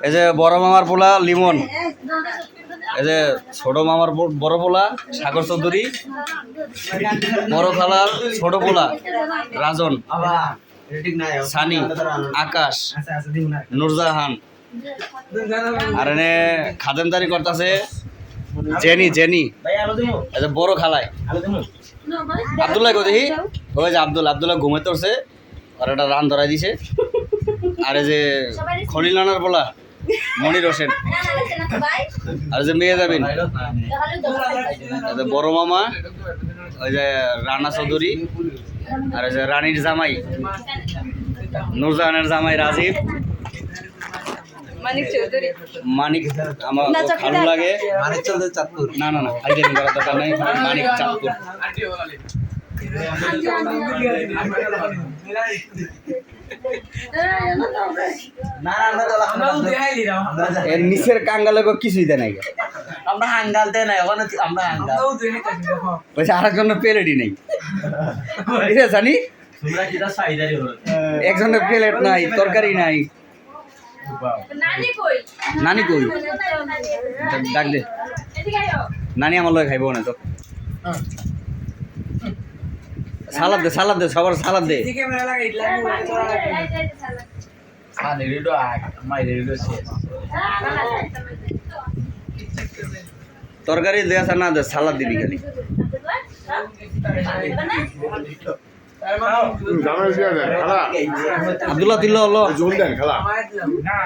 এই যে বড় মামার পোলা লিমন, এই যে ছোট মামার বড় পোলা সাগর চৌধুরী, বড় খালার ছোট পোলা রাজন, সানি, আকাশ, নুরজাহান। আর এনে খাদেমদারি করতেছে জেনি, জেনি এই যে বড় খালায় আব্দুল্লাহ কো দেখি, ওই যে আব্দুল্লাহ ঘুমাইতে উঠছে, আর একটা রান ধরাই দিছে। আর এই যে খলিল নানার পোলা মনির হোসেন, আর যে মেয়ে যাবেন বড় মামা ওই যে রানা চৌধুরী, আর ওই যে রানীর জামাই নুরজাহানের জামাই রাজীব, মানিক আমার ভালো লাগে, মানিক চৌধুরী চাঁদপুর। না না না আইডেন্টি করার দরকার নাই, মানিক চাঁদপুর। এর নিচের কাঙ্গালে কিছুই দেয় নাই, আমরা হাঙ্গাল দেয় নাই, ওখানে আমরা হাঙ্গাল বলছে আরেকজনের প্লেটই নেই জানি, একজনের প্লেট নাই, তরকারি নাই। নানি কই ডাক দে, নানি আমার লগে খাইব না তো। সালাদ দে, সালাদ দে, সবার সালাদ দে। তরকারি দে আসা না দে, সালাদ দিবি খালি। আব্দুল্লাহ দিল হলো জোল দেন খালা না